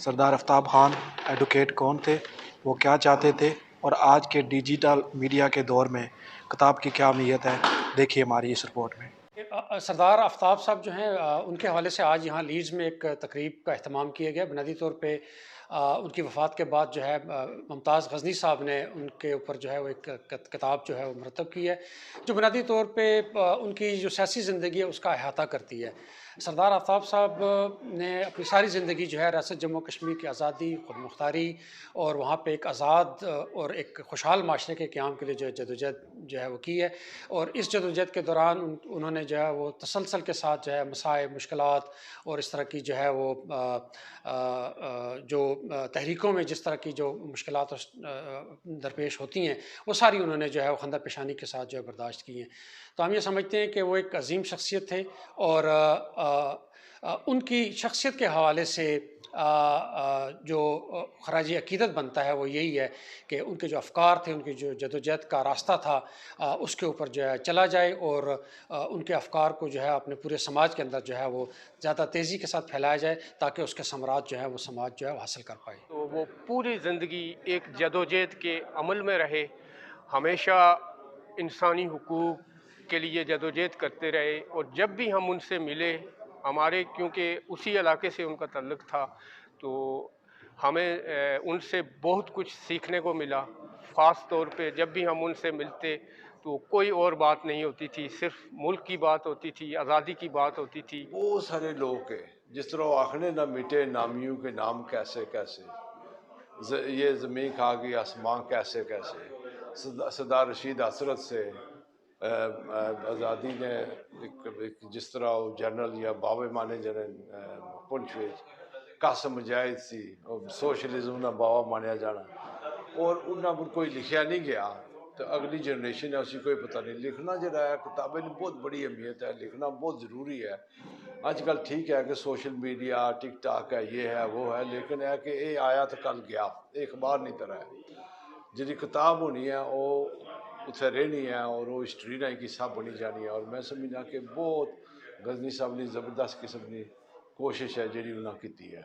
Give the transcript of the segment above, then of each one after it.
سردار آفتاب Khan advocate کون تھے، وہ کیا چاہتے تھے، اور آج کے ڈیجیٹل میڈیا کے دور میں کتاب کی کیا اہمیت ہے، دیکھیے ہماری اس رپورٹ میں۔ سردار آفتاب صاحب جو ہیں ان کے حوالے سے آج یہاں لیڈز میں ایک تقریب کا اہتمام کیا گیا۔ بنیادی طور پہ ان کی وفات کے بعد جو ہے ممتاز غزنی صاحب نے ان کے اوپر جو ہے وہ ایک کتاب جو ہے وہ مرتب کی ہے، جو بنیادی طور پہ ان کی جو سیاسی زندگی ہے اس کا احاطہ کرتی ہے۔ سردار آفتاب صاحب نے اپنی ساری زندگی جو ہے ریاست جموں کشمیر کی آزادی، خود مختاری اور وہاں پہ ایک آزاد اور ایک خوشحال معاشرے کے قیام کے لیے جو ہے جدوجہد جو ہے وہ کی ہے، اور اس جدوجہد کے دوران انہوں نے جو ہے وہ تسلسل کے ساتھ جو ہے مسائل، مشکلات اور اس طرح کی جو ہے وہ جو تحریکوں میں جس طرح کی جو مشکلات درپیش ہوتی ہیں وہ ساری انہوں نے جو ہے وہ خندہ پیشانی کے ساتھ جو ہے برداشت کی ہیں۔ تو ہم یہ سمجھتے ہیں کہ وہ ایک عظیم شخصیت تھے، اور ان کی شخصیت کے حوالے سے جو خراج عقیدت بنتا ہے وہ یہی ہے کہ ان کے جو افکار تھے، ان کی جو جدوجہد کا راستہ تھا، اس کے اوپر جو ہے چلا جائے، اور ان کے افکار کو جو ہے اپنے پورے سماج کے اندر جو ہے وہ زیادہ تیزی کے ساتھ پھیلایا جائے، تاکہ اس کے ثمرات جو ہے وہ سماج جو ہے وہ حاصل کر پائے۔ تو وہ پوری زندگی ایک جدوجہد کے عمل میں رہے، ہمیشہ انسانی حقوق کے لیے جدوجہد کرتے رہے، اور جب بھی ہم ان سے ملے، ہمارے کیونکہ اسی علاقے سے ان کا تعلق تھا، تو ہمیں ان سے بہت کچھ سیکھنے کو ملا۔ خاص طور پہ جب بھی ہم ان سے ملتے تو کوئی اور بات نہیں ہوتی تھی، صرف ملک کی بات ہوتی تھی، آزادی کی بات ہوتی تھی۔ بہت سارے لوگ ہیں جس طرح آخنے نہ مٹے نامیوں کے نام کیسے کیسے، یہ زمین کھا گئی آسمان کیسے کیسے، سردار رشید حسرت سے آزادی نے جس طرح وہ جنرل یا بابے مانے جنرل پنچ قاسم مجاہد سی سوشلزم نہ بابا مانیا جانا، اور انہاں پر کوئی لکھیا نہیں گیا، تو اگلی جنریشن ہے اسی کوئی پتہ نہیں۔ لکھنا جو ہے کتابیں بہت بڑی اہمیت ہے، لکھنا بہت ضروری ہے۔ آج کل ٹھیک ہے کہ سوشل میڈیا ٹک ٹاک ہے، یہ ہے وہ ہے، لیکن ہے کہ یہ آیا تو کل گیا، ایک بار نہیں طرح ہے۔ جی کتاب ہونی ہے وہ اتنے رہنی ہے، اور وہ ہسٹری نہ کی سب بنی جانی ہے، اور میں سمجھنا کہ بہت غزنی صاحب نے زبردست قسم کی کوشش ہے جی انہوں نے کی ہے۔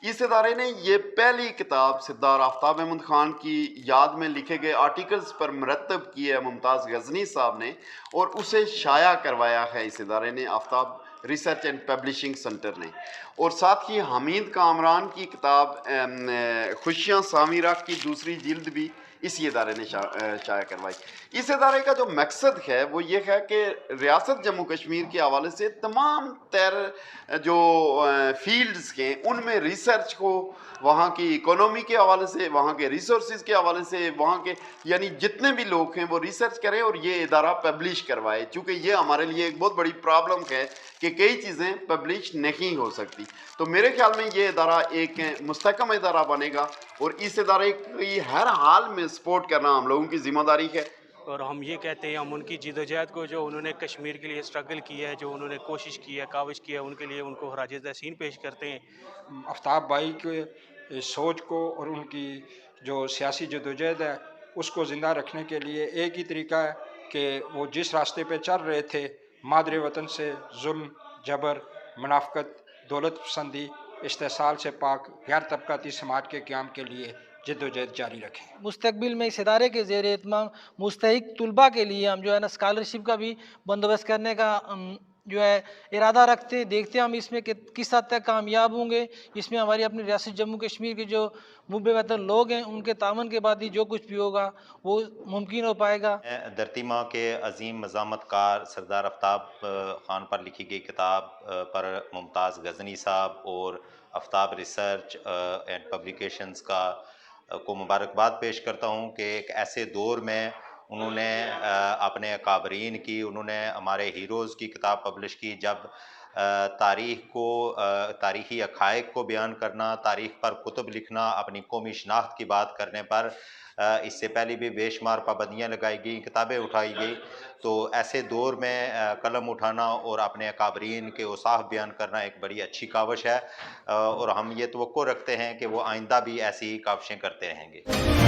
اس ادارے نے یہ پہلی کتاب سردار آفتاب احمد خان کی یاد میں لکھے گئے آرٹیکلز پر مرتب کی ہے ممتاز غزنی صاحب نے، اور اسے شائع کروایا ہے اس ادارے نے، آفتاب ریسرچ اینڈ پبلشنگ سنٹر نے، اور ساتھ ہی حمید کامران کی کتاب خوشیاں سامرہ کی دوسری جلد بھی اسی ادارے نے شائع کروائی۔ اس ادارے کا جو مقصد ہے وہ یہ ہے کہ ریاست جموں کشمیر کے حوالے سے تمام تر جو فیلڈز کے ان میں ریسرچ کو، وہاں کی اکانومی کے حوالے سے، وہاں کے ریسورسز کے حوالے سے، وہاں کے یعنی جتنے بھی لوگ ہیں وہ ریسرچ کریں اور یہ ادارہ پبلش کروائے، چونکہ یہ ہمارے لیے ایک بہت بڑی پرابلم ہے کہ کئی چیزیں پبلش نہیں ہو سکتی۔ تو میرے خیال میں یہ ادارہ ایک مستحکم ادارہ بنے گا، اور اس ادارے کی ہر حال میں سپورٹ کرنا ہم لوگوں کی ذمہ داری ہے۔ اور ہم یہ کہتے ہیں، ہم ان کی جدوجہد کو، جو انہوں نے کشمیر کے لیے اسٹرگل کی ہے، جو انہوں نے کوشش کی ہے، کاوش کی ہے، ان کے لیے ان کو خراج تحسین پیش کرتے ہیں۔ آفتاب بھائی کے سوچ کو اور ان کی جو سیاسی جدوجہد ہے اس کو زندہ رکھنے کے لیے ایک ہی طریقہ ہے کہ وہ جس راستے پہ چل رہے تھے، مادر وطن سے ظلم، جبر، منافقت، دولت پسندی، استحصال سے پاک غیر طبقاتی سماج کے قیام کے لیے جدوجہد جاری رکھیں۔ مستقبل میں اس ادارے کے زیر اہتمام مستحق طلباء کے لیے ہم جو ہے نا اسکالرشپ کا بھی بندوبست کرنے کا جو ہے ارادہ رکھتے ہیں۔ دیکھتے ہیں ہم اس میں کس حد تک کامیاب ہوں گے۔ اس میں ہماری اپنی ریاست جموں کشمیر کے جو محب وطن لوگ ہیں ان کے تعاون کے بعد ہی جو کچھ بھی ہوگا وہ ممکن ہو پائے گا۔ دھرتی ماں کے عظیم مزاحمت کار سردار آفتاب خان پر لکھی گئی کتاب پر ممتاز غزنی صاحب اور آفتاب ریسرچ اینڈ پبلیکیشنز کو مبارکباد پیش کرتا ہوں کہ ایک ایسے دور میں انہوں نے اپنے اکابرین کی، انہوں نے ہمارے ہیروز کی کتاب پبلش کی، جب تاریخ کو، تاریخی حقائق کو بیان کرنا، تاریخ پر کتب لکھنا، اپنی قومی شناخت کی بات کرنے پر اس سے پہلے بھی بے شمار پابندیاں لگائی گئیں، کتابیں اٹھائی گئی، تو ایسے دور میں قلم اٹھانا اور اپنے اکابرین کے اوصاف بیان کرنا ایک بڑی اچھی کاوش ہے، اور ہم یہ توقع رکھتے ہیں کہ وہ آئندہ بھی ایسی کاوشیں کرتے رہیں گے۔